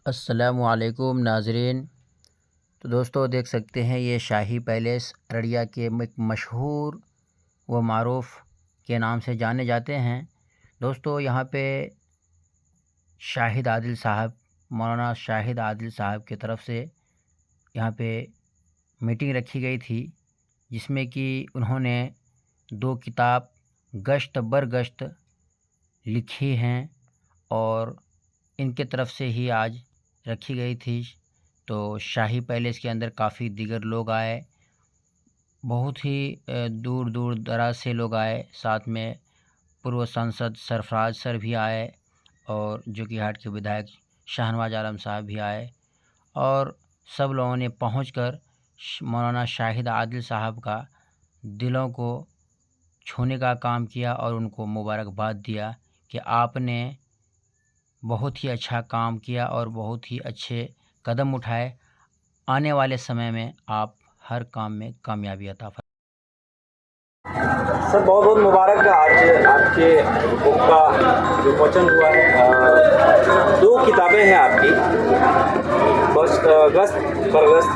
अस्सलामुअलैकुम नाज़रीन। तो दोस्तों देख सकते हैं ये शाही पैलेस अररिया के एक मशहूर व मारूफ़ के नाम से जाने जाते हैं। दोस्तों यहाँ पे शाहिद आदिल साहब, मौलाना शाहिद आदिल साहब की तरफ से यहाँ पे मीटिंग रखी गई थी, जिसमें कि उन्होंने 2 किताब गश्त बर गश्त लिखी हैं और इनके तरफ से ही आज रखी गई थी। तो शाही पैलेस के अंदर काफ़ी दीगर लोग आए, बहुत ही दूर दूर दराज से लोग आए। साथ में पूर्व सांसद सरफराज सर भी आए और जोकीहाट के विधायक शाहनवाज आलम साहब भी आए और सब लोगों ने पहुंचकर मौलाना शाहिद आदिल साहब का दिलों को छूने का काम किया और उनको मुबारकबाद दिया कि आपने बहुत ही अच्छा काम किया और बहुत ही अच्छे कदम उठाए। आने वाले समय में आप हर काम में कामयाबी अता फरमाएं। सर बहुत बहुत मुबारक है। आज आपके बुक का विमोचन हुआ है। 2 किताबें हैं आपकी, गश्त बरगश्त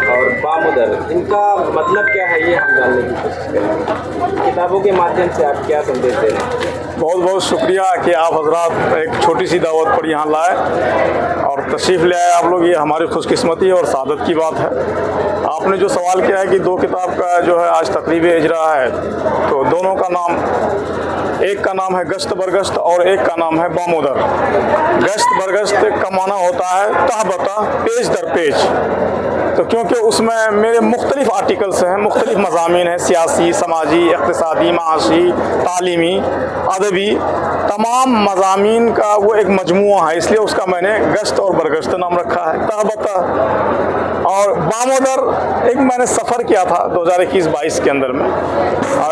और बामुदर। इनका मतलब क्या है ये हम जानने की कोशिश करेंगे। किताबों के माध्यम से आप क्या संदेश दे रहे हैं? बहुत बहुत शुक्रिया कि आप हजरात एक छोटी सी दावत पर यहाँ लाए और तशरीफ़ ले आए आप लोग। ये हमारी खुशकिस्मती और सादत की बात है। आपने जो सवाल किया है कि 2 किताब का जो है आज तकरीब इजरा है, तो दोनों का नाम, एक का नाम है गश्त बरगश्त और एक का नाम है बामुदर। गश्त बरगश्त का माना होता है तहबता, पेज दर पेज। तो क्योंकि उसमें मेरे मुख्तलिफ आर्टिकल्स हैं, मुख्तलिफ मज़ामीन हैं, सियासी, समाजी, इक़्तिसादी, माशी, तालीमी, अदबी, तमाम मज़ामीन का वो एक मजमूआ है, इसलिए उसका मैंने गश्त और बरगश्त नाम रखा है, तहबता। और बामुदर एक मैंने सफ़र किया था 2021-22 के अंदर में,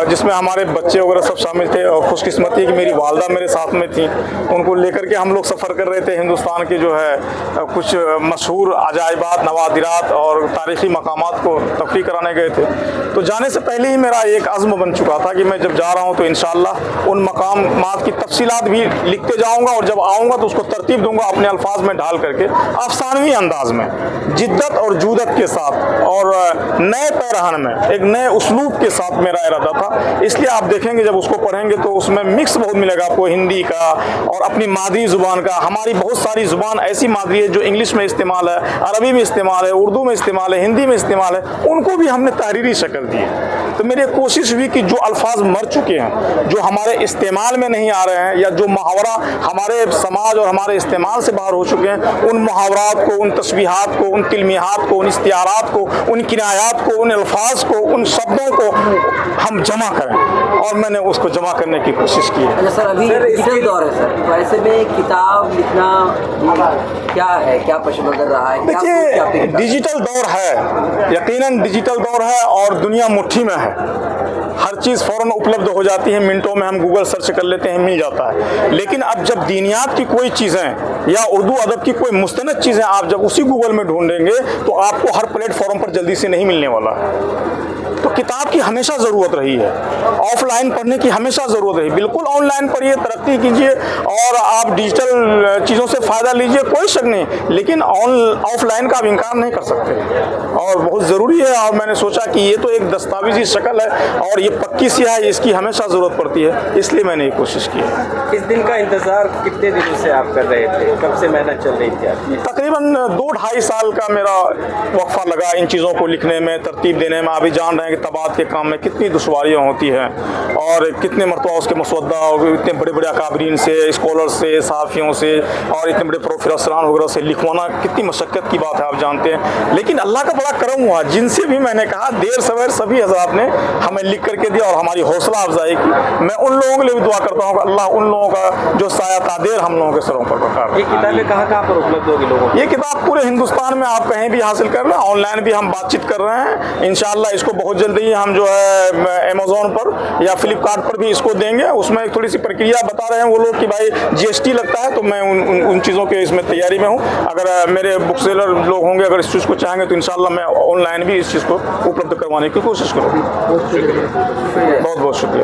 जिसमें हमारे बच्चे वगैरह सब शामिल थे और खुशकिस्मती है कि मेरी वालदा मेरे साथ में थी। उनको लेकर के हम लोग सफ़र कर रहे थे। हिंदुस्तान के जो है कुछ मशहूर अजायबात, नवादिरात और तारीख़ी मकामात को तफरीह कराने गए थे। तो जाने से पहले ही मेरा एक अज़्म बन चुका था कि मैं जब जा रहा हूँ तो इंशाअल्लाह उन मकामात की तफसीलात भी लिखते जाऊँगा और जब आऊँगा तो उसको तरतीब दूँगा अपने अल्फाज में ढाल करके, अफसानवी अंदाज में, जिद्दत और जूदत के साथ और नए पैरहन में, एक नए उसलूब के साथ मेरा इरादा था। इसलिए आप देखेंगे जब उसको पढ़ेंगे तो उसमें मिक्स बहुत मिलेगा आपको, हिंदी का और अपनी मादरी ज़ुबान का। हमारी बहुत सारी ज़ुबान ऐसी मादरी है जो इंग्लिश में इस्तेमाल है, अरबी में इस्तेमाल है, उर्दू में इस्तेमाल है, हिंदी में इस्तेमाल है, उनको भी हमने तहरीरी शक्ल दी है। तो मेरी कोशिश हुई कि जो अल्फाज मर चुके हैं, जो हमारे इस्तेमाल में नहीं आ रहे हैं, या जो मुहावरा हमारे समाज और हमारे इस्तेमाल से बाहर हो चुके हैं, उन मुहावरात को, उन तस्बीहात को, उन तिलमिहात को, उन इस्तियारात को, उन किनायात को, उन अल्फाज को, उन शब्दों को हम जमा करें, और मैंने उसको जमा करने की कोशिश की है। अच्छा सर, अभी डिजिटल दौर है सर, तो ऐसे में किताब लिखना क्या है, क्या पशुबंदर रहा है? देखिए, डिजिटल दौर है, यकीनन डिजिटल दौर है और दुनिया मुट्ठी में है। हर चीज़ फ़ौरन उपलब्ध हो जाती है, मिनटों में हम गूगल सर्च कर लेते हैं, मिल जाता है। लेकिन अब जब दीनियात की कोई चीज़ें या उर्दू अदब की कोई मुस्तनद चीज़ें आप जब उसी गूगल में ढूंढेंगे तो आपको हर प्लेटफॉर्म पर जल्दी से नहीं मिलने वाला है। तो किताब की हमेशा ज़रूरत रही है, ऑफलाइन पढ़ने की हमेशा ज़रूरत रही। बिल्कुल ऑनलाइन पढ़िए, तरक्की कीजिए और आप डिजिटल चीज़ों से फ़ायदा लीजिए, कोई शक नहीं, लेकिन ऑफलाइन का आप इनकार नहीं कर सकते और बहुत ज़रूरी है। और मैंने सोचा कि ये तो एक दस्तावेजी शक्ल है और ये पक्की सी है, इसकी हमेशा ज़रूरत पड़ती है, इसलिए मैंने ये कोशिश की है। इस दिन का इंतज़ार कितने दिनों से आप कर रहे थे? कब से मेहनत चल रही थी आपकी? तकरीबन 2-2.5 साल का मेरा वक्फा लगा इन चीज़ों को लिखने में, तरतीब देने में। अभी जान रहे हैं कि तबात के काम में कितनी दुश्वारियाँ होती हैं और कितने मरतबा उसके मसवदा और इतने बड़े बड़े अकाबरीन से, स्कॉलर से, सहाफ़ियों से और इतने बड़े प्रोफेसरान वगैरह से लिखवाना कितनी मशक्क़त की बात है, आप जानते हैं। लेकिन अल्लाह का बड़ा करम हुआ, जिनसे भी मैंने कहा देर सवेर सभी हज़रात ने हमें लिख करके दिया और हमारी हौसला अफजाई की। मैं उन लोगों के लिए भी दुआ करता हूँ कि अल्लाह उन लोगों का जो साया तादेर हम लोगों के सरों पर बरकरार। ये किताबें कहाँ पर उपलब्ध होगी लोगों को? ये किताब पूरे हिंदुस्तान में आप कहीं भी हासिल कर लें, ऑनलाइन भी हम बातचीत कर रहे हैं। इंशाअल्लाह इसको बहुत जल्दी हम जो है अमेज़ॉन पर या फ्लिपकार्ट पर भी इसको देंगे। उसमें एक थोड़ी सी प्रक्रिया बता रहे हैं वो लोग कि भाई GST लगता है, तो मैं उन चीज़ों के इसमें तैयारी में हूँ। अगर मेरे बुक सेलर लोग होंगे, अगर इस चीज़ को चाहेंगे तो इंशाअल्लाह मैं ऑनलाइन भी इस चीज़ को उपलब्ध करवाने की कोशिश करूँगा। बहुत बहुत शुक्रिया।